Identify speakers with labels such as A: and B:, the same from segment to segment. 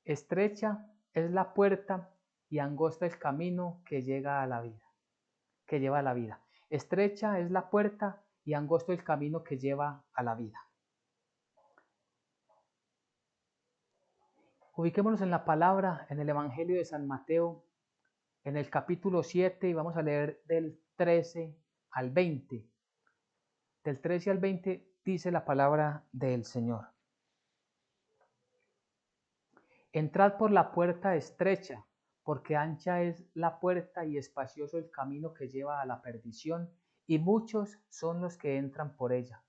A: estrecha es la puerta y angosto el camino que llega a la vida, que lleva a la vida. Estrecha es la puerta y angosto el camino que lleva a la vida. Ubiquémonos en la palabra, en el Evangelio de San Mateo, en el capítulo 7, y vamos a leer del 13 al 20. Del 13 al 20 dice la palabra del Señor. Entrad por la puerta estrecha, porque ancha es la puerta y espacioso el camino que lleva a la perdición, y muchos son los que entran por ella.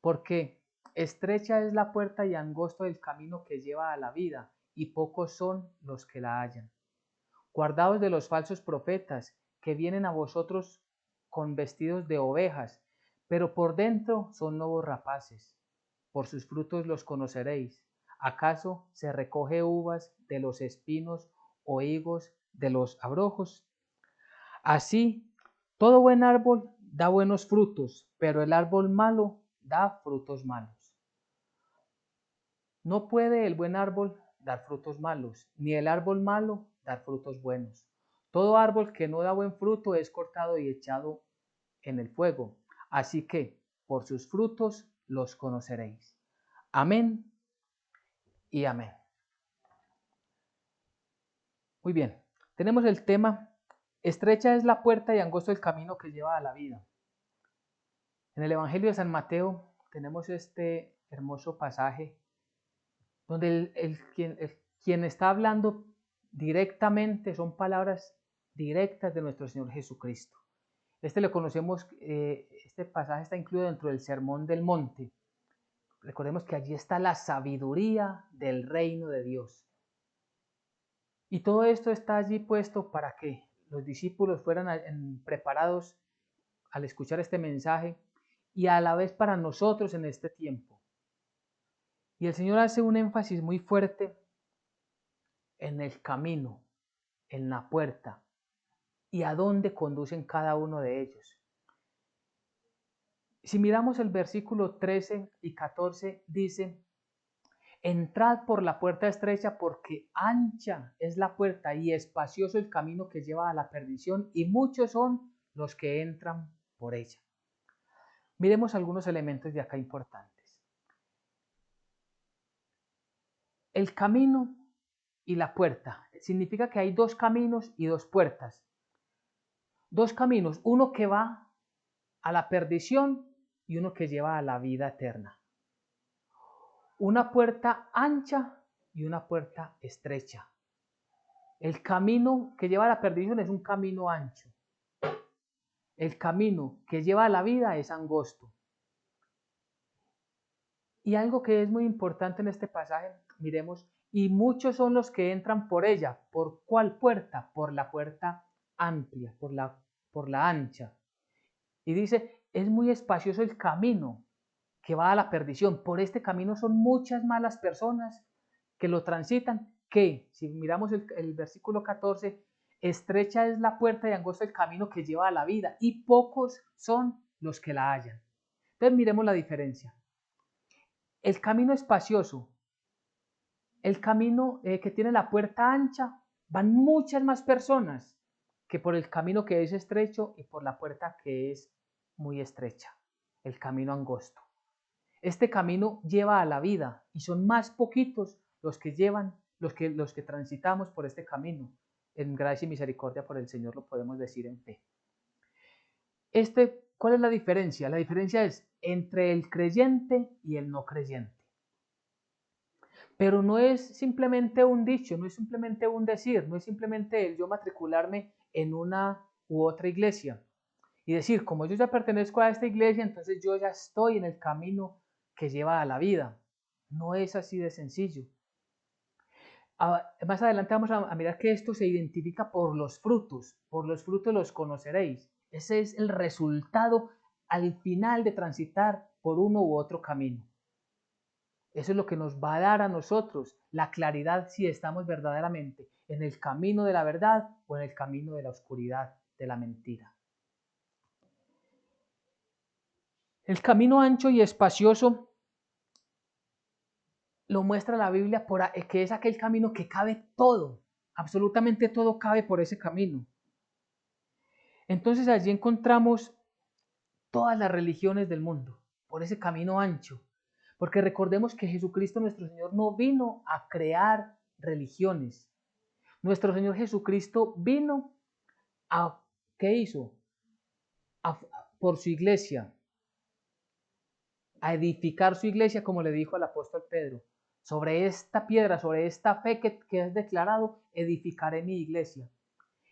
A: Porque estrecha es la puerta y angosto el camino que lleva a la vida, y pocos son los que la hallan. Guardaos de los falsos profetas, que vienen a vosotros con vestidos de ovejas, pero por dentro son lobos rapaces. Por sus frutos los conoceréis. ¿Acaso se recoge uvas de los espinos o higos de los abrojos? Así, todo buen árbol da buenos frutos, pero el árbol malo da frutos malos. No puede el buen árbol dar frutos malos, ni el árbol malo dar frutos buenos. Todo árbol que no da buen fruto es cortado y echado en el fuego. Así que, por sus frutos los conoceréis. Amén y amén. Muy bien, tenemos el tema, estrecha es la puerta y angosto el camino que lleva a la vida. En el Evangelio de San Mateo tenemos este hermoso pasaje donde quien está hablando directamente son palabras directas de nuestro Señor Jesucristo. Lo conocemos, este pasaje está incluido dentro del Sermón del Monte. Recordemos que allí está la sabiduría del reino de Dios. Y todo esto está allí puesto para que los discípulos fueran preparados al escuchar este mensaje y a la vez para nosotros en este tiempo. Y el Señor hace un énfasis muy fuerte en el camino, en la puerta y a dónde conducen cada uno de ellos. Si miramos el versículo 13 y 14, dice: entrad por la puerta estrecha, porque ancha es la puerta y espacioso el camino que lleva a la perdición, y muchos son los que entran por ella. Miremos algunos elementos de acá importantes. El camino y la puerta significa que hay dos caminos y dos puertas. Dos caminos, uno que va a la perdición y uno que lleva a la vida eterna. Una puerta ancha y una puerta estrecha. El camino que lleva a la perdición es un camino ancho. El camino que lleva a la vida es angosto. Y algo que es muy importante en este pasaje, miremos, y muchos son los que entran por ella. ¿Por cuál puerta? Por la puerta amplia, por la ancha. Y dice, es muy espacioso el camino que va a la perdición. Por este camino son muchas malas personas que lo transitan, que, si miramos el versículo 14, estrecha es la puerta y angosto el camino que lleva a la vida, y pocos son los que la hallan. Entonces miremos la diferencia. El camino espacioso, el camino que tiene la puerta ancha, van muchas más personas que por el camino que es estrecho y por la puerta que es muy estrecha, el camino angosto. Este camino lleva a la vida y son más poquitos los que transitamos por este camino. En gracia y misericordia por el Señor lo podemos decir en fe. ¿Cuál es la diferencia? La diferencia es entre el creyente y el no creyente. Pero no es simplemente un dicho, no es simplemente un decir, no es simplemente el yo matricularme en una u otra iglesia y decir, como yo ya pertenezco a esta iglesia, entonces yo ya estoy en el camino que lleva a la vida. No es así de sencillo. Más adelante vamos a mirar que esto se identifica por los frutos los conoceréis. Ese es el resultado al final de transitar por uno u otro camino. Eso es lo que nos va a dar a nosotros la claridad si estamos verdaderamente en el camino de la verdad o en el camino de la oscuridad, de la mentira. El camino ancho y espacioso lo muestra la Biblia, que es aquel camino que cabe todo, absolutamente todo cabe por ese camino. Entonces allí encontramos todas las religiones del mundo, por ese camino ancho. Porque recordemos que Jesucristo nuestro Señor no vino a crear religiones. Nuestro Señor Jesucristo vino a, ¿qué hizo? Por su iglesia, a edificar su iglesia, como le dijo al apóstol Pedro. Sobre esta piedra, sobre esta fe que has declarado, edificaré mi iglesia.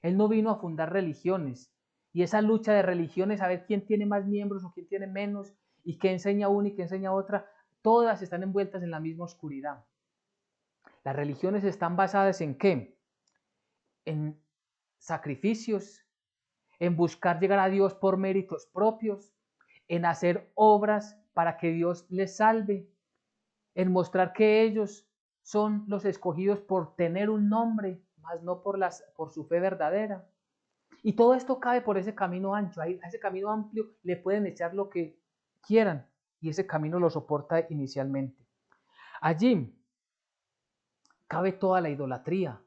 A: Él no vino a fundar religiones. Y esa lucha de religiones, a ver quién tiene más miembros o quién tiene menos, y qué enseña una y qué enseña otra, todas están envueltas en la misma oscuridad. Las religiones están basadas ¿en qué? En sacrificios, en buscar llegar a Dios por méritos propios, en hacer obras para que Dios les salve, en mostrar que ellos son los escogidos por tener un nombre, más no por su fe verdadera. Y todo esto cabe por ese camino ancho. A ese camino amplio le pueden echar lo que quieran y ese camino lo soporta inicialmente. Allí cabe toda la idolatría.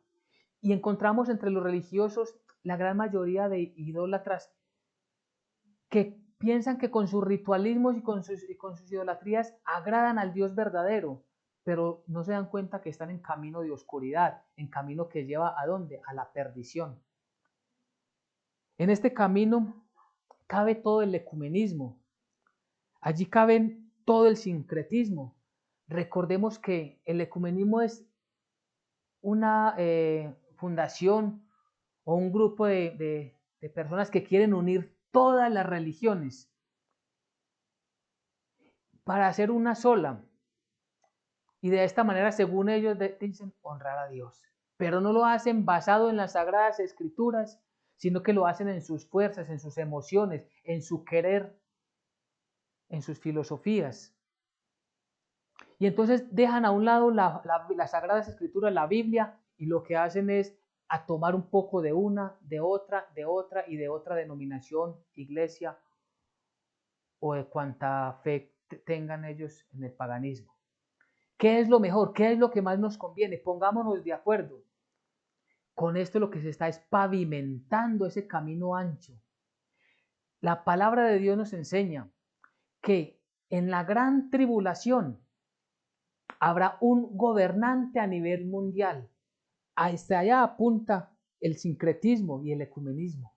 A: Y encontramos entre los religiosos la gran mayoría de idólatras que piensan que con sus ritualismos y con sus idolatrías agradan al Dios verdadero, pero no se dan cuenta que están en camino de oscuridad, en camino que lleva ¿a dónde? A la perdición. En este camino cabe todo el ecumenismo, allí caben todo el sincretismo. Recordemos que el ecumenismo es una fundación o un grupo de personas que quieren unir todas las religiones para hacer una sola. Y de esta manera, según ellos, dicen honrar a Dios. Pero no lo hacen basado en las sagradas escrituras, sino que lo hacen en sus fuerzas, en sus emociones, en su querer, en sus filosofías. Y entonces dejan a un lado las sagradas escrituras, la Biblia, y lo que hacen es a tomar un poco de una, de otra y de otra denominación, iglesia o de cuanta fe tengan ellos en el paganismo. ¿Qué es lo mejor? ¿Qué es lo que más nos conviene? Pongámonos de acuerdo. Con esto lo que se está es pavimentando ese camino ancho. La palabra de Dios nos enseña que en la gran tribulación habrá un gobernante a nivel mundial. Hasta allá apunta el sincretismo y el ecumenismo.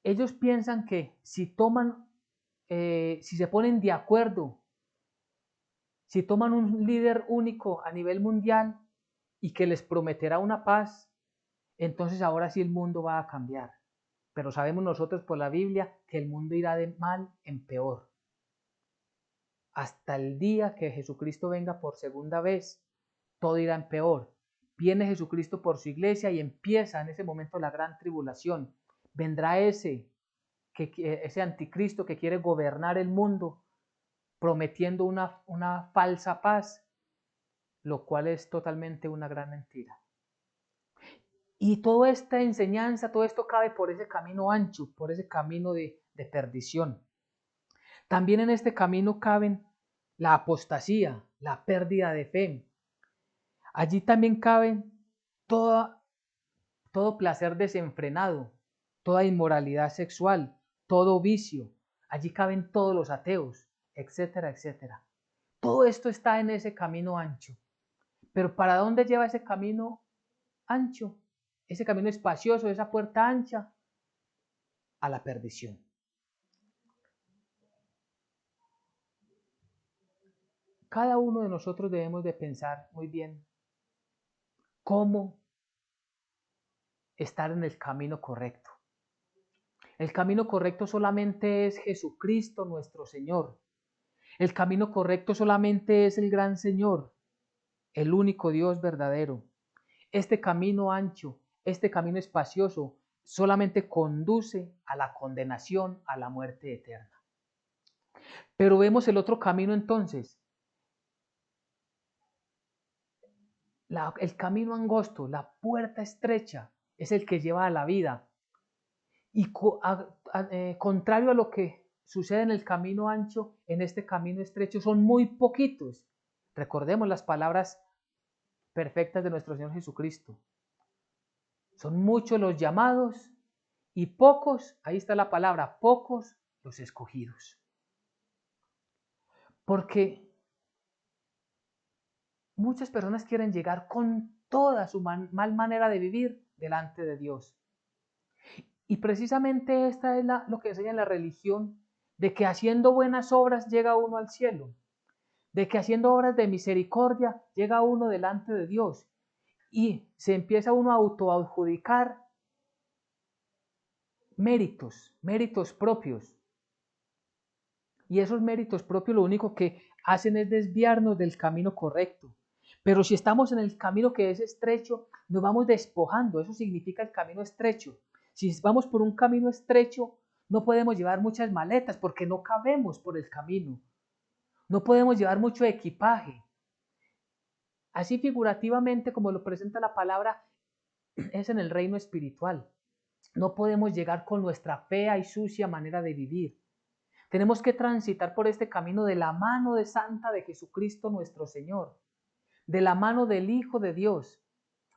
A: Ellos piensan que si se ponen de acuerdo, si toman un líder único a nivel mundial y que les prometerá una paz, entonces ahora sí el mundo va a cambiar. Pero sabemos nosotros por la Biblia que el mundo irá de mal en peor. Hasta el día que Jesucristo venga por segunda vez, todo irá en peor. Viene Jesucristo por su iglesia y empieza en ese momento la gran tribulación. Vendrá ese anticristo que quiere gobernar el mundo, prometiendo una falsa paz, lo cual es totalmente una gran mentira. Y toda esta enseñanza, todo esto cabe por ese camino ancho, por ese camino de perdición. También en este camino caben la apostasía, la pérdida de fe. Allí también caben todo placer desenfrenado, toda inmoralidad sexual, todo vicio. Allí caben todos los ateos, etcétera, etcétera. Todo esto está en ese camino ancho. Pero ¿para dónde lleva ese camino ancho? Ese camino espacioso, esa puerta ancha, a la perdición. Cada uno de nosotros debemos de pensar muy bien cómo estar en el camino correcto. El camino correcto solamente es Jesucristo nuestro Señor. El camino correcto solamente es el gran Señor, el único Dios verdadero. Este camino ancho, este camino espacioso, solamente conduce a la condenación, a la muerte eterna. Pero vemos el otro camino entonces. El camino angosto, la puerta estrecha, es el que lleva a la vida. Y contrario a lo que sucede en el camino ancho, en este camino estrecho, son muy poquitos. Recordemos las palabras perfectas de nuestro Señor Jesucristo. Son muchos los llamados y pocos, ahí está la palabra, pocos los escogidos. Porque muchas personas quieren llegar con toda su mal manera de vivir delante de Dios. Y precisamente esta es lo que enseña la religión, de que haciendo buenas obras llega uno al cielo, de que haciendo obras de misericordia llega uno delante de Dios y se empieza uno a autoadjudicar méritos propios. Y esos méritos propios lo único que hacen es desviarnos del camino correcto. Pero si estamos en el camino que es estrecho, nos vamos despojando, eso significa el camino estrecho. Si vamos por un camino estrecho, no podemos llevar muchas maletas porque no cabemos por el camino. No podemos llevar mucho equipaje. Así figurativamente, como lo presenta la palabra, es en el reino espiritual. No podemos llegar con nuestra fea y sucia manera de vivir. Tenemos que transitar por este camino de la mano de santa de Jesucristo nuestro Señor, de la mano del Hijo de Dios,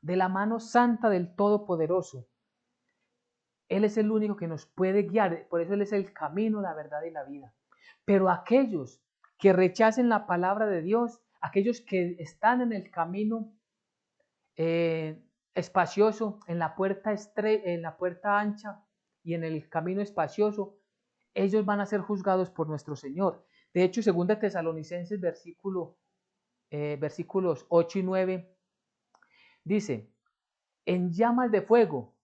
A: de la mano santa del Todopoderoso. Él es el único que nos puede guiar, por eso Él es el camino, la verdad y la vida. Pero aquellos que rechacen la palabra de Dios, aquellos que están en el camino espacioso, en la puerta ancha y en el camino espacioso, ellos van a ser juzgados por nuestro Señor. De hecho, 2 Tesalonicenses versículos 8 y 9 dice, en llamas de fuego,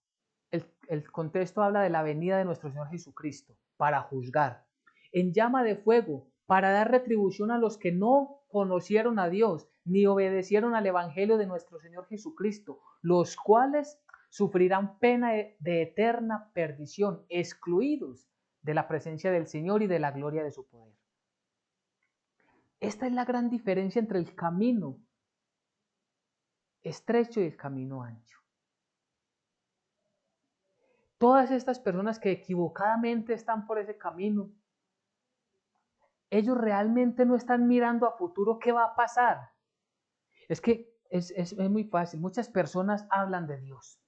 A: el contexto habla de la venida de nuestro Señor Jesucristo para juzgar, en llama de fuego para dar retribución a los que no conocieron a Dios ni obedecieron al Evangelio de nuestro Señor Jesucristo, los cuales sufrirán pena de eterna perdición, excluidos de la presencia del Señor y de la gloria de su poder. Esta es la gran diferencia entre el camino estrecho y el camino ancho. Todas estas personas que equivocadamente están por ese camino, ellos realmente no están mirando a futuro qué va a pasar. Es que es muy fácil. Muchas personas hablan de Dios,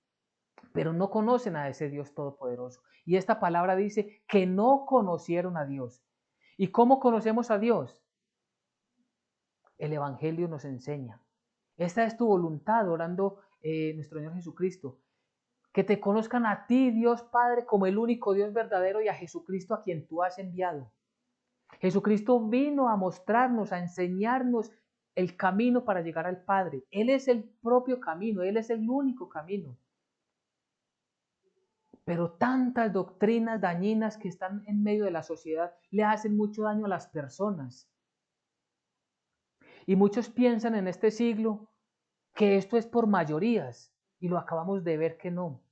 A: pero no conocen a ese Dios todopoderoso. Y esta palabra dice que no conocieron a Dios. ¿Y cómo conocemos a Dios? El Evangelio nos enseña. Esta es tu voluntad, orando nuestro Señor Jesucristo. Que te conozcan a ti, Dios Padre, como el único Dios verdadero y a Jesucristo a quien tú has enviado. Jesucristo vino a mostrarnos, a enseñarnos el camino para llegar al Padre. Él es el propio camino, Él es el único camino. Pero tantas doctrinas dañinas que están en medio de la sociedad le hacen mucho daño a las personas. Y muchos piensan en este siglo que esto es por mayorías, y lo acabamos de ver que no.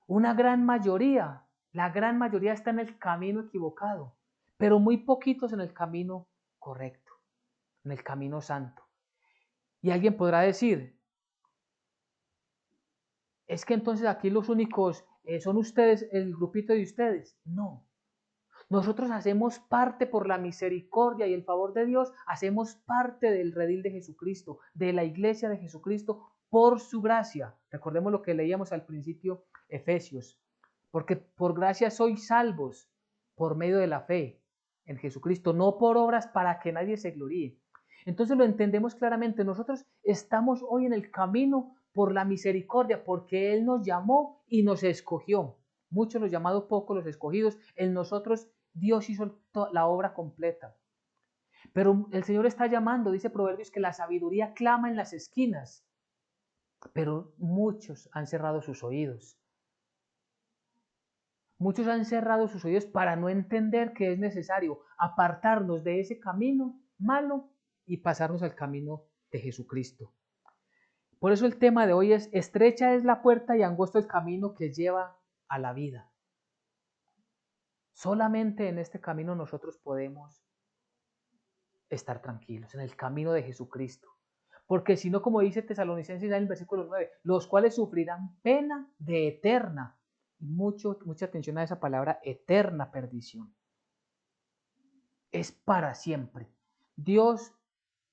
A: Una gran mayoría, la gran mayoría está en el camino equivocado, pero muy poquitos en el camino correcto, en el camino santo. Y alguien podrá decir, es que entonces aquí los únicos son ustedes, el grupito de ustedes. No, nosotros hacemos parte por la misericordia y el favor de Dios, hacemos parte del redil de Jesucristo, de la iglesia de Jesucristo, por su gracia. Recordemos lo que leíamos al principio, Efesios. Porque por gracia sois salvos por medio de la fe en Jesucristo, no por obras para que nadie se gloríe. Entonces lo entendemos claramente. Nosotros estamos hoy en el camino por la misericordia, porque Él nos llamó y nos escogió. Muchos los llamados, pocos los escogidos. En nosotros Dios hizo la obra completa. Pero el Señor está llamando, dice Proverbios, que la sabiduría clama en las esquinas. Pero muchos han cerrado sus oídos. Muchos han cerrado sus oídos para no entender que es necesario apartarnos de ese camino malo y pasarnos al camino de Jesucristo. Por eso el tema de hoy es: estrecha es la puerta y angosto el camino que lleva a la vida. Solamente en este camino nosotros podemos estar tranquilos, en el camino de Jesucristo. Porque si no, como dice Tesalonicenses en el versículo 9, los cuales sufrirán pena de eterna. Mucha atención a esa palabra, eterna perdición. es para siempre. Dios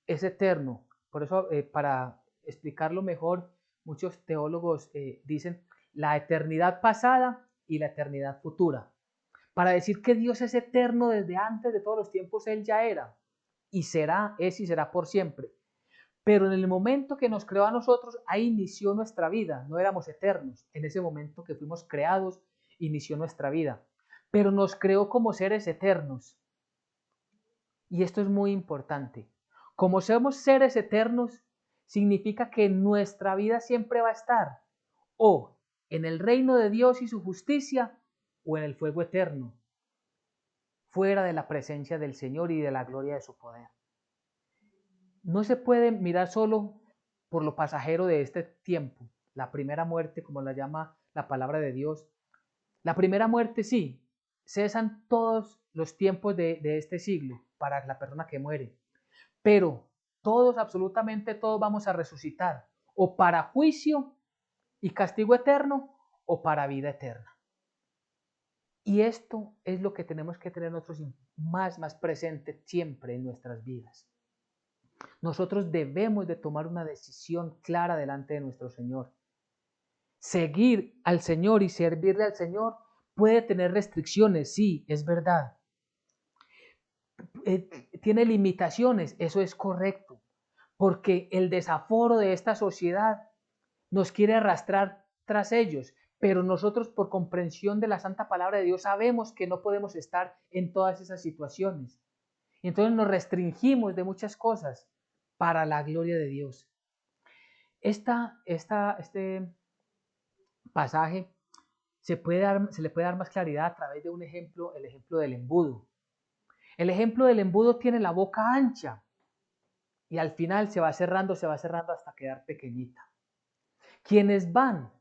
A: es eterno. Por eso, para explicarlo mejor, muchos teólogos dicen la eternidad pasada y la eternidad futura. Para decir que Dios es eterno desde antes de todos los tiempos, Él ya era y será, es y será por siempre. Pero en el momento que nos creó a nosotros, ahí inició nuestra vida. No éramos eternos. En ese momento que fuimos creados, inició nuestra vida. Pero nos creó como seres eternos. Y esto es muy importante. Como somos seres eternos, significa que nuestra vida siempre va a estar o en el reino de Dios y su justicia o en el fuego eterno, fuera de la presencia del Señor y de la gloria de su poder. No se puede mirar solo por lo pasajero de este tiempo, la primera muerte, como la llama la palabra de Dios. La primera muerte sí, cesan todos los tiempos de este siglo para la persona que muere, pero todos, absolutamente todos vamos a resucitar, o para juicio y castigo eterno, o para vida eterna. Y esto es lo que tenemos que tener nosotros más presente siempre en nuestras vidas. Nosotros debemos de tomar una decisión clara delante de nuestro Señor. Seguir al Señor y servirle al Señor puede tener restricciones, sí, es verdad. Tiene limitaciones, eso es correcto, porque el desaforo de esta sociedad nos quiere arrastrar tras ellos, pero nosotros por comprensión de la santa palabra de Dios sabemos que no podemos estar en todas esas situaciones. Y entonces nos restringimos de muchas cosas para la gloria de Dios. Este pasaje se le puede dar más claridad a través de un ejemplo, el ejemplo del embudo. El ejemplo del embudo tiene la boca ancha y al final se va cerrando hasta quedar pequeñita. Quienes van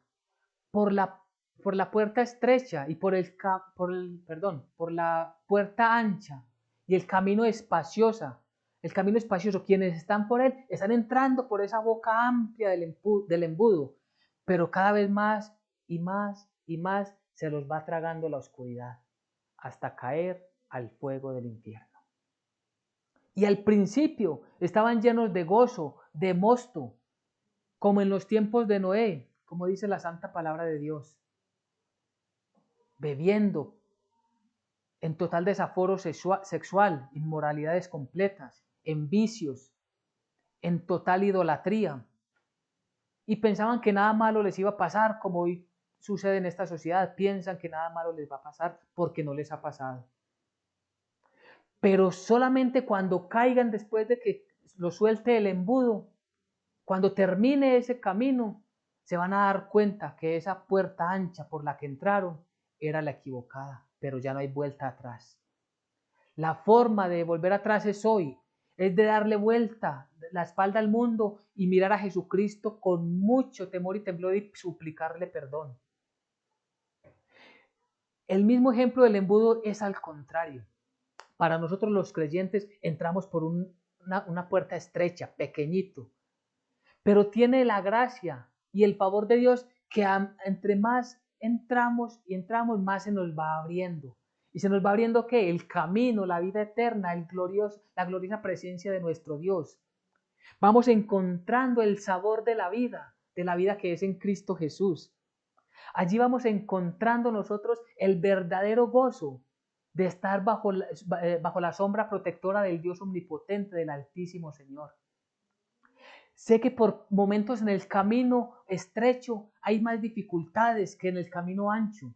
A: por la puerta estrecha y por la puerta ancha y el camino espacioso, quienes están por él están entrando por esa boca amplia del embudo, pero cada vez más y más y más se los va tragando la oscuridad hasta caer al fuego del infierno. Y al principio estaban llenos de gozo, de mosto, como en los tiempos de Noé, como dice la santa palabra de Dios, bebiendo en total desaforo sexual, inmoralidades completas, en vicios, en total idolatría. Y pensaban que nada malo les iba a pasar, como hoy sucede en esta sociedad. Piensan que nada malo les va a pasar porque no les ha pasado. Pero solamente cuando caigan, después de que lo suelte el embudo, cuando termine ese camino, se van a dar cuenta que esa puerta ancha por la que entraron era la equivocada, pero ya no hay vuelta atrás. La forma de volver atrás es hoy, es de darle vuelta la espalda al mundo y mirar a Jesucristo con mucho temor y temblor y suplicarle perdón. El mismo ejemplo del embudo es al contrario. Para nosotros los creyentes entramos por una puerta estrecha, pequeñito, pero tiene la gracia y el favor de Dios que entre más entramos y entramos, más se nos va abriendo. ¿Y se nos va abriendo qué? El camino, la vida eterna, la gloriosa presencia de nuestro Dios. Vamos encontrando el sabor de la vida que es en Cristo Jesús. Allí vamos encontrando nosotros el verdadero gozo de estar bajo la sombra protectora del Dios omnipotente, del Altísimo Señor. Sé que por momentos en el camino estrecho hay más dificultades que en el camino ancho.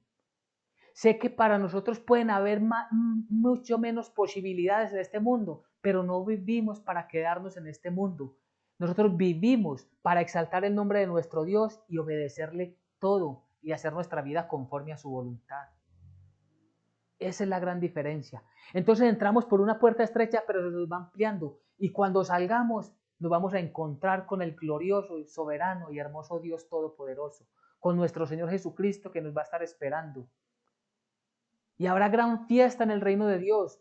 A: Sé que para nosotros pueden haber mucho menos posibilidades en este mundo, pero no vivimos para quedarnos en este mundo. Nosotros vivimos para exaltar el nombre de nuestro Dios y obedecerle todo y hacer nuestra vida conforme a su voluntad. Esa es la gran diferencia. Entonces entramos por una puerta estrecha, pero se nos va ampliando. Y cuando salgamos, nos vamos a encontrar con el glorioso, soberano y hermoso Dios Todopoderoso, con nuestro Señor Jesucristo que nos va a estar esperando. Y habrá gran fiesta en el reino de Dios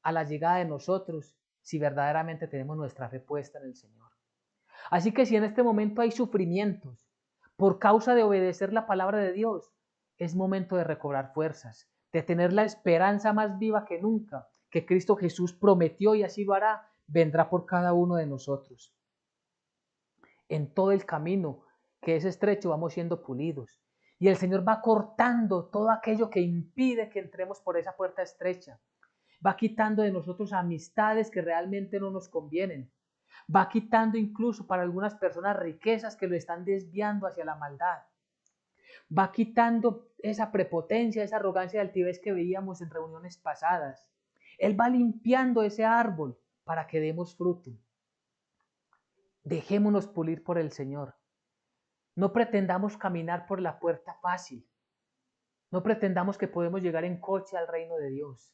A: a la llegada de nosotros, si verdaderamente tenemos nuestra fe puesta en el Señor. Así que si en este momento hay sufrimientos por causa de obedecer la palabra de Dios, es momento de recobrar fuerzas, de tener la esperanza más viva que nunca, que Cristo Jesús prometió y así lo hará, vendrá por cada uno de nosotros. En todo el camino que es estrecho vamos siendo pulidos. Y el Señor va cortando todo aquello que impide que entremos por esa puerta estrecha. Va quitando de nosotros amistades que realmente no nos convienen. Va quitando incluso para algunas personas riquezas que lo están desviando hacia la maldad. Va quitando esa prepotencia, esa arrogancia y altivez que veíamos en reuniones pasadas. Él va limpiando ese árbol para que demos fruto. Dejémonos pulir por el Señor. No pretendamos caminar por la puerta fácil. No pretendamos que podemos llegar en coche al reino de Dios.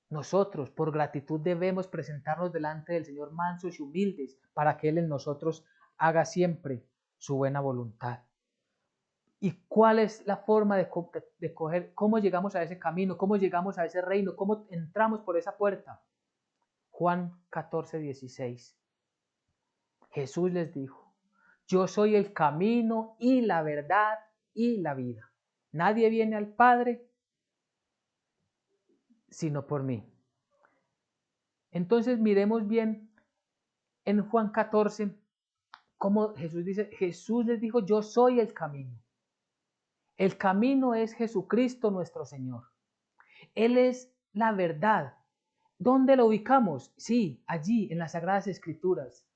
A: Nosotros, por gratitud, debemos presentarnos delante del Señor mansos y humildes para que Él en nosotros haga siempre su buena voluntad. ¿Y cuál es la forma de coger? ¿Cómo llegamos a ese camino? ¿Cómo llegamos a ese reino? ¿Cómo entramos por esa puerta? Juan 14, 16. Jesús les dijo: yo soy el camino y la verdad y la vida. Nadie viene al Padre sino por mí. Entonces miremos bien en Juan 14 cómo Jesús dice, Jesús les dijo: yo soy el camino. El camino es Jesucristo nuestro Señor. Él es la verdad. ¿Dónde lo ubicamos? Sí, allí en las Sagradas Escrituras.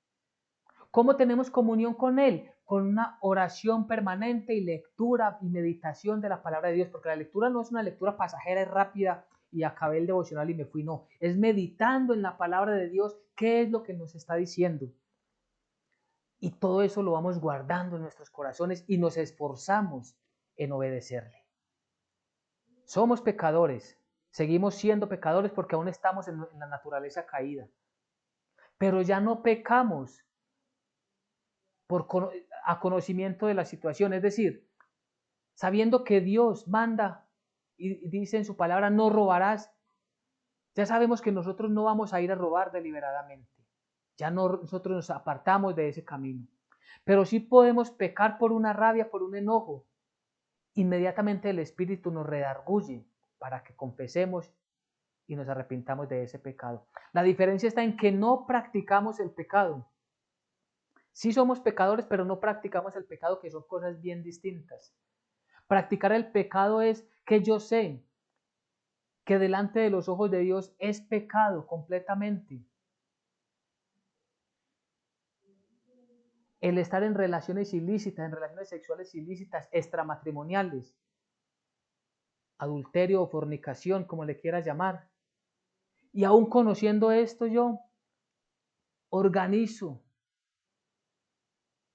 A: ¿Cómo tenemos comunión con Él? Con una oración permanente y lectura y meditación de la palabra de Dios, porque la lectura no es una lectura pasajera y rápida y acabé el devocional y me fui, no, es meditando en la palabra de Dios qué es lo que nos está diciendo. Y todo eso lo vamos guardando en nuestros corazones y nos esforzamos en obedecerle. Somos pecadores, seguimos siendo pecadores porque aún estamos en la naturaleza caída, pero ya no pecamos a conocimiento de la situación, es decir, sabiendo que Dios manda y dice en su palabra: no robarás, ya sabemos que nosotros no vamos a ir a robar deliberadamente, ya no, nosotros nos apartamos de ese camino, pero sí podemos pecar por una rabia, por un enojo. Inmediatamente el Espíritu nos redarguye para que confesemos y nos arrepintamos de ese pecado. La diferencia está en que no practicamos el pecado. Sí somos pecadores, pero no practicamos el pecado, que son cosas bien distintas. Practicar el pecado es que yo sé que delante de los ojos de Dios es pecado completamente el estar en relaciones ilícitas, en relaciones sexuales ilícitas, extramatrimoniales, adulterio o fornicación, como le quieras llamar. Y aún conociendo esto, yo organizo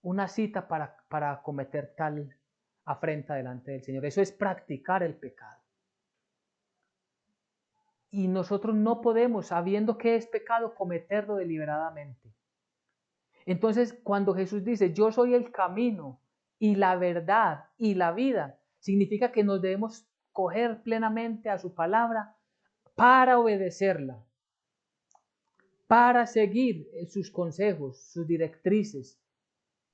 A: una cita para cometer tal afrenta delante del Señor. Eso es practicar el pecado. Y nosotros no podemos, sabiendo que es pecado, cometerlo deliberadamente. Entonces, cuando Jesús dice: yo soy el camino y la verdad y la vida, significa que nos debemos coger plenamente a su palabra para obedecerla, para seguir sus consejos, sus directrices.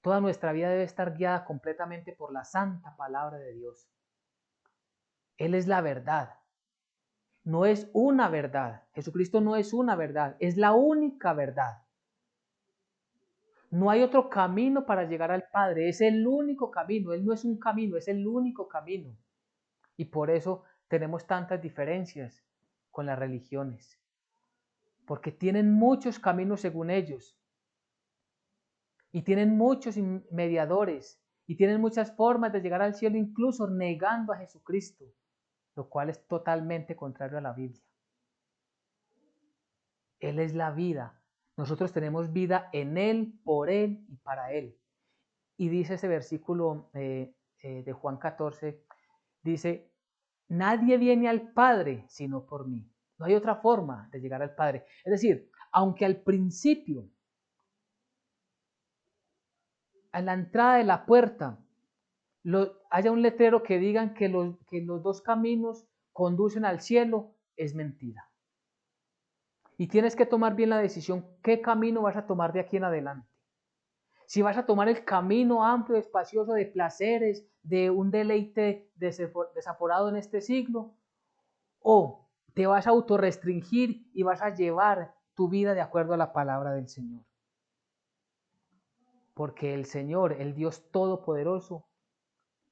A: Toda nuestra vida debe estar guiada completamente por la santa palabra de Dios. Él es la verdad. No es una verdad. Jesucristo no es una verdad, es la única verdad. No hay otro camino para llegar al Padre, es el único camino. Él no es un camino, es el único camino. Y por eso tenemos tantas diferencias con las religiones, porque tienen muchos caminos según ellos, y tienen muchos mediadores, y tienen muchas formas de llegar al cielo, incluso negando a Jesucristo, lo cual es totalmente contrario a la Biblia. Él es la vida. Nosotros tenemos vida en Él, por Él y para Él. Y dice ese versículo de Juan 14, dice: nadie viene al Padre sino por mí. No hay otra forma de llegar al Padre. Es decir, aunque al principio, a la entrada de la puerta, haya un letrero que digan que los dos caminos conducen al cielo, es mentira. Y tienes que tomar bien la decisión qué camino vas a tomar de aquí en adelante. Si vas a tomar el camino amplio, espacioso de placeres, de un deleite desaforado en este siglo, o te vas a autorrestringir y vas a llevar tu vida de acuerdo a la palabra del Señor. Porque el Señor, el Dios Todopoderoso,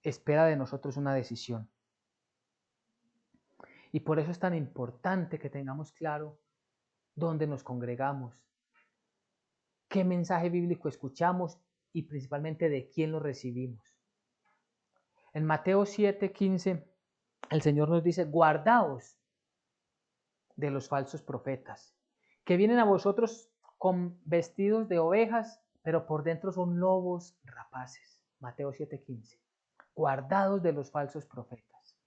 A: espera de nosotros una decisión. Y por eso es tan importante que tengamos claro dónde nos congregamos, qué mensaje bíblico escuchamos y principalmente de quién lo recibimos. En Mateo 7:15, el Señor nos dice, guardaos de los falsos profetas, que vienen a vosotros con vestidos de ovejas, pero por dentro son lobos rapaces. Mateo 7:15. Guardados de los falsos profetas.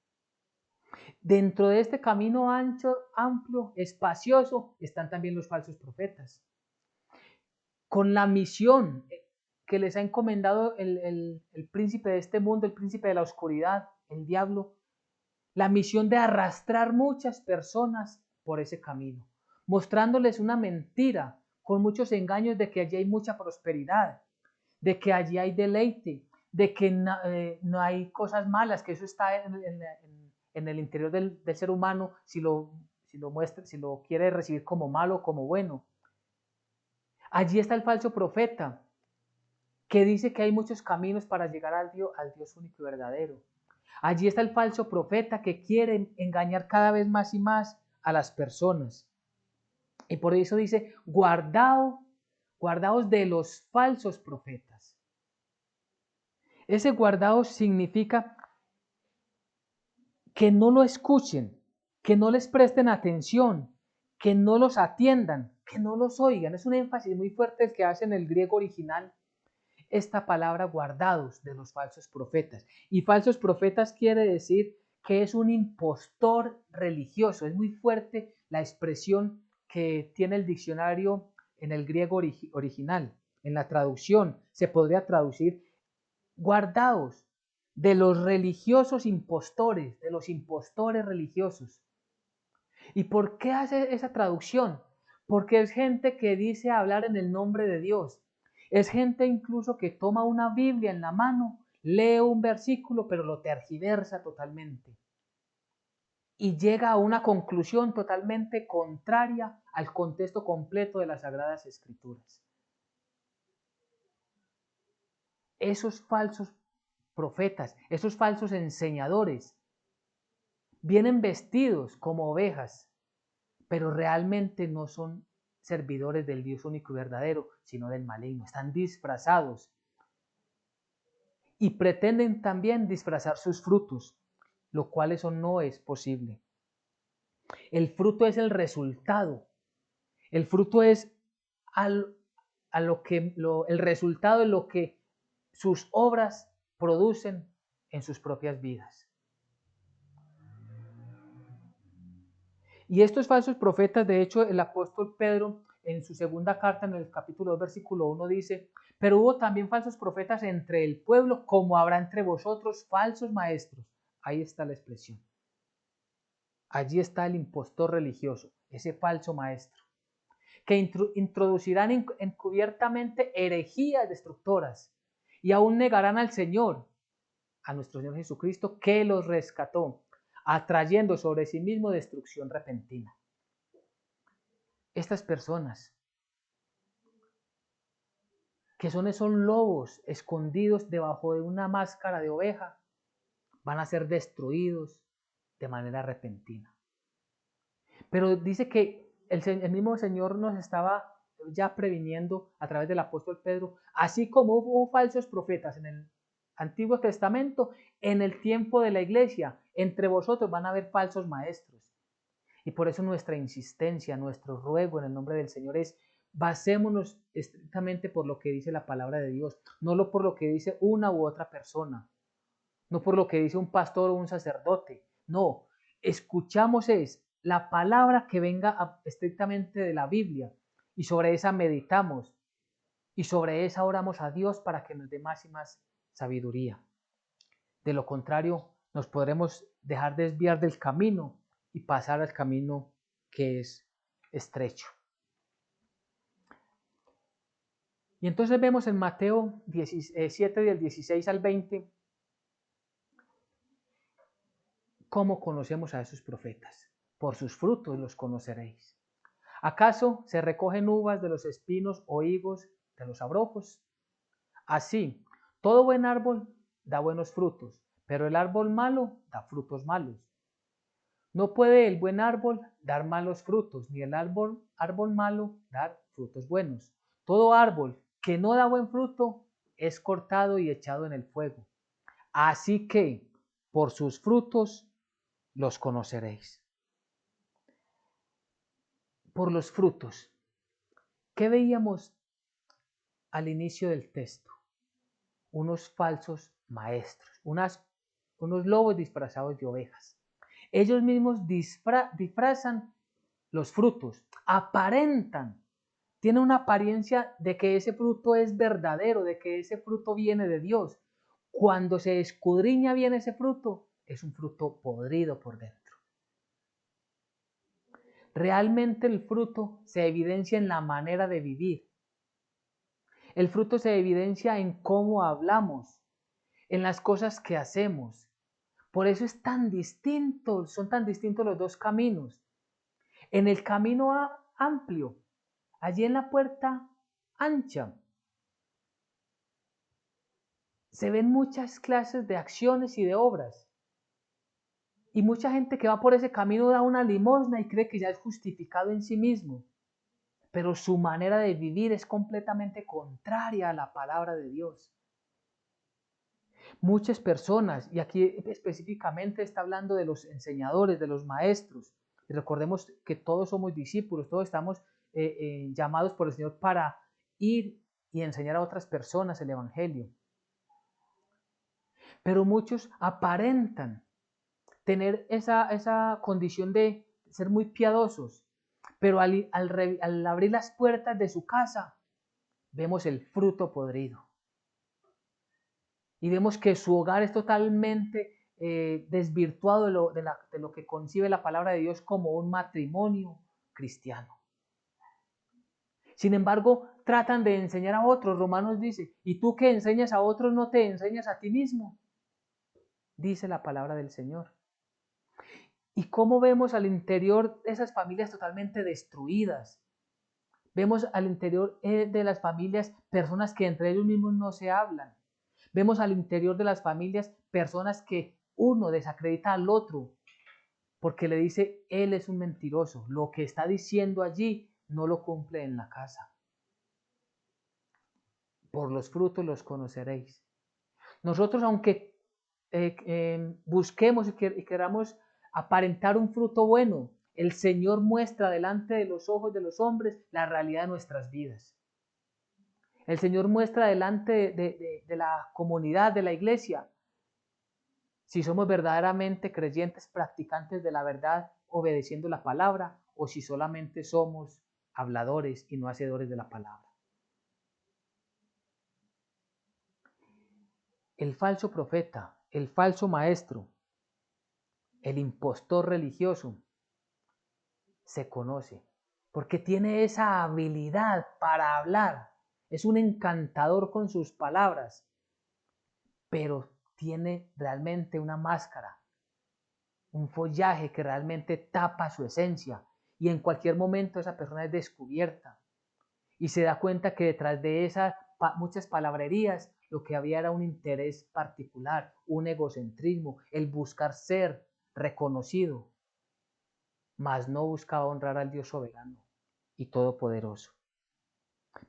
A: Dentro de este camino ancho, amplio, espacioso, están también los falsos profetas. Con la misión que les ha encomendado el príncipe de este mundo, el príncipe de la oscuridad, el diablo, la misión de arrastrar muchas personas por ese camino, mostrándoles una mentira, con muchos engaños de que allí hay mucha prosperidad, de que allí hay deleite, de que no hay cosas malas, que eso está en el interior del ser humano, si lo muestra, si lo quiere recibir como malo o como bueno. Allí está el falso profeta, que dice que hay muchos caminos para llegar al Dios único y verdadero. Allí está el falso profeta que quiere engañar cada vez más y más a las personas. Y por eso dice, guardaos de los falsos profetas. Ese guardaos significa que no lo escuchen, que no les presten atención, que no los atiendan, que no los oigan. Es un énfasis muy fuerte el que hace en el griego original esta palabra guardados de los falsos profetas. Y falsos profetas quiere decir que es un impostor religioso. Es muy fuerte la expresión que tiene el diccionario en el griego original. En la traducción se podría traducir guardados de los religiosos impostores, de los impostores religiosos. ¿Y por qué hace esa traducción? Porque es gente que dice hablar en el nombre de Dios. Es gente incluso que toma una Biblia en la mano, lee un versículo, pero lo tergiversa totalmente. Y llega a una conclusión totalmente contraria al contexto completo de las Sagradas Escrituras. Esos falsos profetas, esos falsos enseñadores, vienen vestidos como ovejas, pero realmente no son servidores del Dios único y verdadero, sino del maligno. Están disfrazados y pretenden también disfrazar sus frutos, lo cual eso no es posible. El fruto es el resultado. El fruto es el resultado de lo que sus obras producen en sus propias vidas. Y estos falsos profetas, de hecho, el apóstol Pedro en su segunda carta, en el capítulo 2, versículo 1, dice, pero hubo también falsos profetas entre el pueblo, como habrá entre vosotros falsos maestros. Ahí está la expresión. Allí está el impostor religioso, ese falso maestro, que introducirán encubiertamente herejías destructoras y aún negarán al Señor, a nuestro Señor Jesucristo, que los rescató, atrayendo sobre sí mismo destrucción repentina. Estas personas, que son esos lobos escondidos debajo de una máscara de oveja, van a ser destruidos de manera repentina. Pero dice que el mismo Señor nos estaba ya previniendo a través del apóstol Pedro, así como hubo falsos profetas en el Antiguo Testamento, en el tiempo de la iglesia, entre vosotros van a haber falsos maestros. Y por eso nuestra insistencia, nuestro ruego en el nombre del Señor es, basémonos estrictamente por lo que dice la palabra de Dios, no por lo que dice una u otra persona, no por lo que dice un pastor o un sacerdote, no, escuchamos es la palabra que venga estrictamente de la Biblia y sobre esa meditamos y sobre esa oramos a Dios para que nos dé más y más sabiduría. De lo contrario, nos podremos dejar desviar del camino y pasar al camino que es estrecho. Y entonces vemos en Mateo 7 del 16 al 20 cómo conocemos a esos profetas. por sus frutos los conoceréis. ¿Acaso se recogen uvas de los espinos o higos de los abrojos? Así, todo buen árbol da buenos frutos, pero el árbol malo da frutos malos. No puede el buen árbol dar malos frutos, ni el árbol malo dar frutos buenos. Todo árbol que no da buen fruto es cortado y echado en el fuego. Así que por sus frutos los conoceréis. Por los frutos. ¿Qué veíamos al inicio del texto? Unos falsos maestros, unos lobos disfrazados de ovejas. Ellos mismos disfrazan los frutos, aparentan, tienen una apariencia de que ese fruto es verdadero, de que ese fruto viene de Dios. Cuando se escudriña bien ese fruto, es un fruto podrido por dentro. Realmente el fruto se evidencia en la manera de vivir. El fruto se evidencia en cómo hablamos, en las cosas que hacemos. Por eso es tan distinto, son tan distintos los dos caminos. En el camino amplio, allí en la puerta ancha, se ven muchas clases de acciones y de obras. Y mucha gente que va por ese camino da una limosna y cree que ya es justificado en sí mismo. Pero su manera de vivir es completamente contraria a la palabra de Dios. Muchas personas, y aquí específicamente está hablando de los enseñadores, de los maestros, y recordemos que todos somos discípulos, todos estamos llamados por el Señor para ir y enseñar a otras personas el Evangelio. Pero muchos aparentan tener esa condición de ser muy piadosos, pero al abrir las puertas de su casa, vemos el fruto podrido. Y vemos que su hogar es totalmente desvirtuado de lo que concibe la palabra de Dios como un matrimonio cristiano. Sin embargo, tratan de enseñar a otros. Romanos dice, ¿y tú que enseñas a otros no te enseñas a ti mismo? Dice la palabra del Señor. ¿Y cómo vemos al interior de esas familias totalmente destruidas? Vemos al interior de las familias personas que entre ellos mismos no se hablan. Vemos al interior de las familias personas que uno desacredita al otro porque le dice, él es un mentiroso, lo que está diciendo allí no lo cumple en la casa. Por los frutos los conoceréis. Nosotros, aunque busquemos y queramos aparentar un fruto bueno, el Señor muestra delante de los ojos de los hombres la realidad de nuestras vidas. El Señor muestra delante de la comunidad, de la iglesia, si somos verdaderamente creyentes, practicantes de la verdad, obedeciendo la palabra, o si solamente somos habladores y no hacedores de la palabra. El falso profeta, el falso maestro, el impostor religioso, se conoce porque tiene esa habilidad para hablar. Es un encantador con sus palabras, pero tiene realmente una máscara, un follaje que realmente tapa su esencia y en cualquier momento esa persona es descubierta y se da cuenta que detrás de esas muchas palabrerías lo que había era un interés particular, un egocentrismo, el buscar ser reconocido, mas no buscaba honrar al Dios soberano y todopoderoso.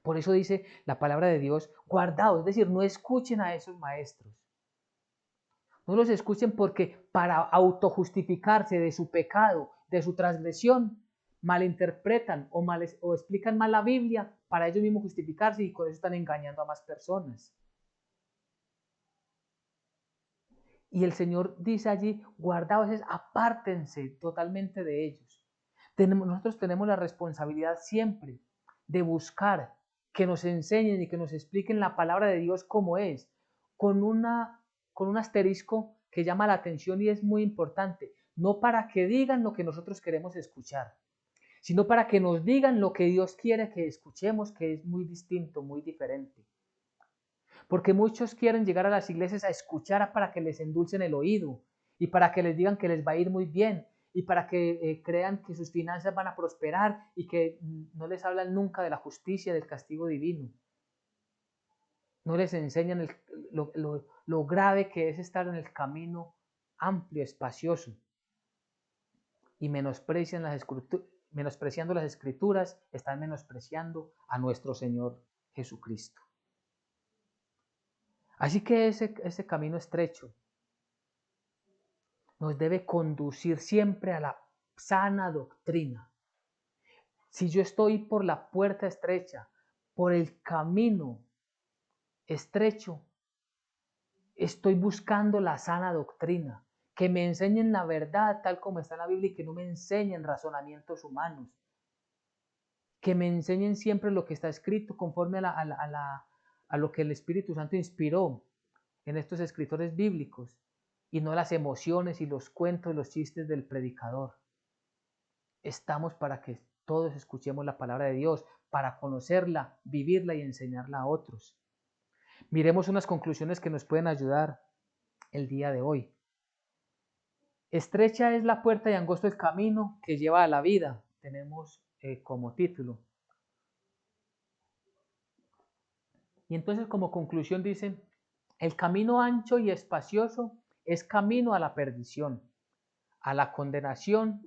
A: Por eso dice la palabra de Dios, guardaos, es decir, no escuchen a esos maestros. No los escuchen porque para autojustificarse de su pecado, de su transgresión, malinterpretan o explican mal la Biblia para ellos mismos justificarse y con eso están engañando a más personas. Y el Señor dice allí, guardaos, apártense totalmente de ellos. Nosotros tenemos la responsabilidad siempre de buscar que nos enseñen y que nos expliquen la palabra de Dios como es, con un asterisco que llama la atención y es muy importante, no para que digan lo que nosotros queremos escuchar, sino para que nos digan lo que Dios quiere que escuchemos, que es muy distinto, muy diferente. Porque muchos quieren llegar a las iglesias a escuchar para que les endulcen el oído y para que les digan que les va a ir muy bien. y para que crean que sus finanzas van a prosperar y que no les hablan nunca de la justicia, del castigo divino. No les enseñan lo grave que es estar en el camino amplio, espacioso, y menospreciando las escrituras, están menospreciando a nuestro Señor Jesucristo. Así que ese camino estrecho nos debe conducir siempre a la sana doctrina. Si yo estoy por la puerta estrecha, por el camino estrecho, estoy buscando la sana doctrina, que me enseñen la verdad tal como está en la Biblia y que no me enseñen razonamientos humanos, que me enseñen siempre lo que está escrito conforme a lo que el Espíritu Santo inspiró en estos escritores bíblicos y no las emociones y los cuentos, los chistes del predicador. Estamos para que todos escuchemos la palabra de Dios, para conocerla, vivirla y enseñarla a otros. Miremos unas conclusiones que nos pueden ayudar el día de hoy. Estrecha es la puerta y angosto el camino que lleva a la vida. Tenemos como título. Y entonces como conclusión dice, el camino ancho y espacioso es camino a la perdición, a la condenación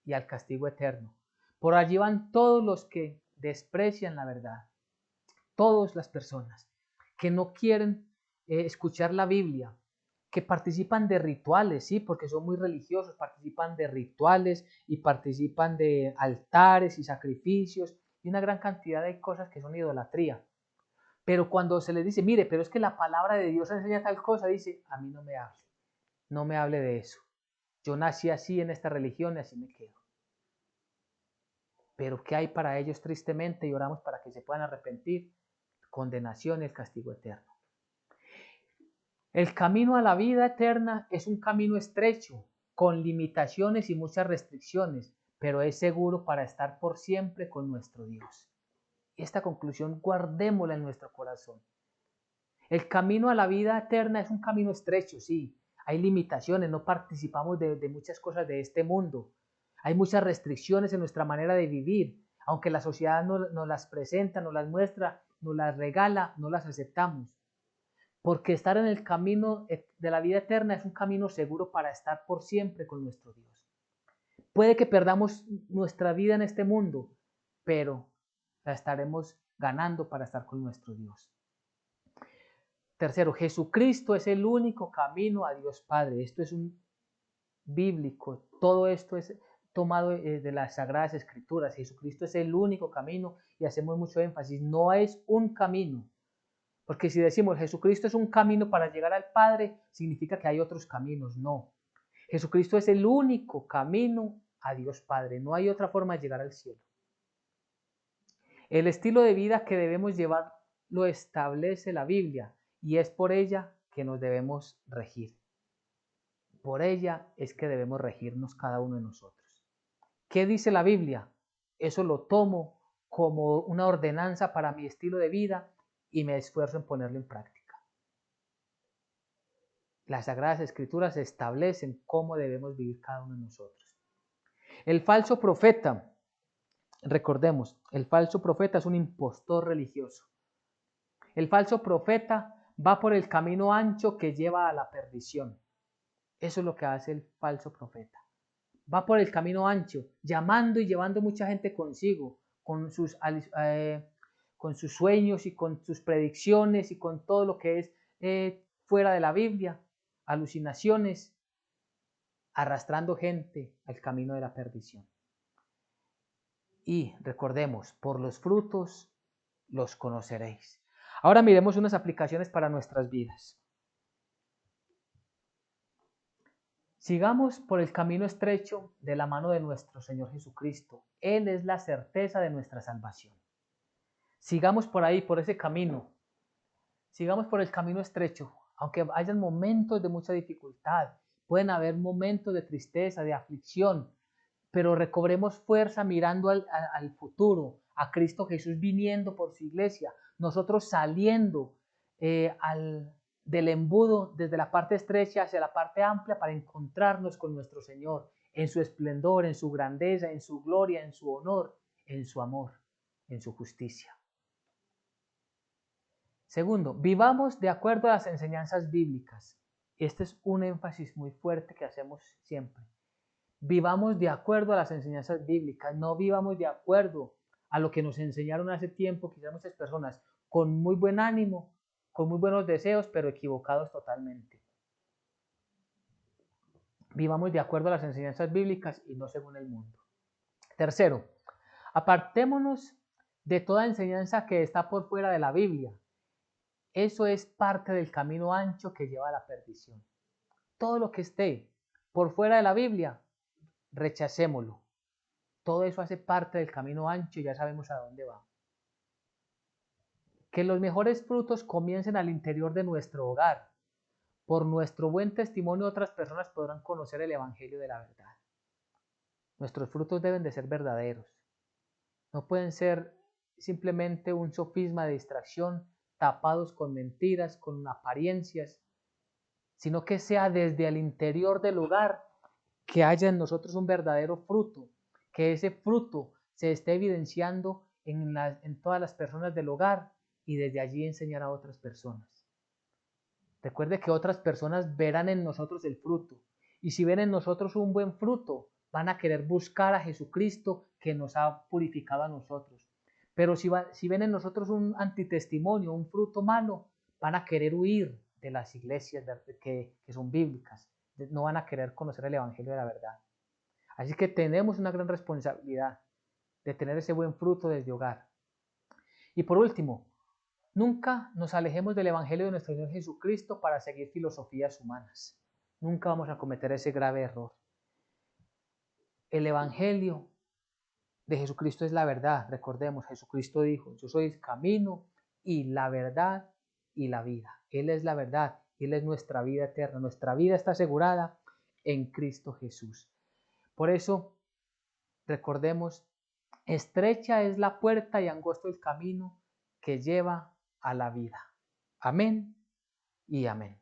A: y al castigo eterno. Por allí van todos los que desprecian la verdad, todas las personas que no quieren escuchar la Biblia, que participan de rituales, sí, porque son muy religiosos, participan de rituales y participan de altares y sacrificios y una gran cantidad de cosas que son idolatría. Pero cuando se les dice, mire, pero es que la palabra de Dios enseña tal cosa, dice, a mí no me hable de eso. Yo nací así en esta religión y así me quedo. Pero ¿qué hay para ellos tristemente? Y oramos para que se puedan arrepentir. Condenación y el castigo eterno. El camino a la vida eterna es un camino estrecho, con limitaciones y muchas restricciones, pero es seguro para estar por siempre con nuestro Dios. Y esta conclusión guardémosla en nuestro corazón. El camino a la vida eterna es un camino estrecho, sí. Hay limitaciones, no participamos de muchas cosas de este mundo. Hay muchas restricciones en nuestra manera de vivir. Aunque la sociedad nos las presenta, nos las muestra, nos las regala, no las aceptamos. Porque estar en el camino de la vida eterna es un camino seguro para estar por siempre con nuestro Dios. Puede que perdamos nuestra vida en este mundo, pero la estaremos ganando para estar con nuestro Dios. Tercero, Jesucristo es el único camino a Dios Padre. Esto es un bíblico, todo esto es tomado de las Sagradas Escrituras. Jesucristo es el único camino y hacemos mucho énfasis, no es un camino. Porque si decimos Jesucristo es un camino para llegar al Padre, significa que hay otros caminos. No. Jesucristo es el único camino a Dios Padre. No hay otra forma de llegar al cielo. El estilo de vida que debemos llevar lo establece la Biblia y es por ella que nos debemos regir. Por ella es que debemos regirnos cada uno de nosotros. ¿Qué dice la Biblia? Eso lo tomo como una ordenanza para mi estilo de vida y me esfuerzo en ponerlo en práctica. Las Sagradas Escrituras establecen cómo debemos vivir cada uno de nosotros. El falso profeta, recordemos, el falso profeta es un impostor religioso. El falso profeta va por el camino ancho que lleva a la perdición. Eso es lo que hace el falso profeta. Va por el camino ancho, llamando y llevando mucha gente consigo, con sus sueños y con sus predicciones y con todo lo que es fuera de la Biblia, alucinaciones, arrastrando gente al camino de la perdición. Y recordemos, por los frutos los conoceréis. Ahora miremos unas aplicaciones para nuestras vidas. Sigamos por el camino estrecho de la mano de nuestro Señor Jesucristo. Él es la certeza de nuestra salvación. Sigamos por ahí, por ese camino. Sigamos por el camino estrecho. Aunque hayan momentos de mucha dificultad, pueden haber momentos de tristeza, de aflicción, pero recobremos fuerza mirando al futuro, a Cristo Jesús viniendo por su iglesia, nosotros saliendo del embudo desde la parte estrecha hacia la parte amplia para encontrarnos con nuestro Señor. en su esplendor, en su grandeza, en su gloria, en su honor, en su amor, en su justicia. Segundo, vivamos de acuerdo a las enseñanzas bíblicas. Este es un énfasis muy fuerte que hacemos siempre. Vivamos de acuerdo a las enseñanzas bíblicas, no vivamos de acuerdo a lo que nos enseñaron hace tiempo, quizás muchas personas, con muy buen ánimo, con muy buenos deseos, pero equivocados totalmente. Vivamos de acuerdo a las enseñanzas bíblicas y no según el mundo. Tercero, apartémonos de toda enseñanza que está por fuera de la Biblia. Eso es parte del camino ancho que lleva a la perdición. Todo lo que esté por fuera de la Biblia, rechacémoslo. Todo eso hace parte del camino ancho y ya sabemos a dónde va. Que los mejores frutos comiencen al interior de nuestro hogar. Por nuestro buen testimonio otras personas podrán conocer el Evangelio de la verdad. Nuestros frutos deben de ser verdaderos. No pueden ser simplemente un sofisma de distracción, tapados con mentiras, con apariencias, sino que sea desde el interior del hogar que haya en nosotros un verdadero fruto, que ese fruto se esté evidenciando en todas las personas del hogar y desde allí enseñar a otras personas. Recuerde que otras personas verán en nosotros el fruto y si ven en nosotros un buen fruto, van a querer buscar a Jesucristo que nos ha purificado a nosotros. Pero si ven en nosotros un antitestimonio, un fruto malo, van a querer huir de las iglesias que son bíblicas. No van a querer conocer el Evangelio de la verdad. Así que tenemos una gran responsabilidad de tener ese buen fruto desde hogar. Y por último, nunca nos alejemos del Evangelio de nuestro Señor Jesucristo para seguir filosofías humanas. Nunca vamos a cometer ese grave error. El Evangelio de Jesucristo es la verdad. Recordemos, Jesucristo dijo, yo soy el camino y la verdad y la vida. Él es la verdad, Él es nuestra vida eterna. Nuestra vida está asegurada en Cristo Jesús. Por eso, recordemos, estrecha es la puerta y angosto el camino que lleva a la vida. Amén y amén.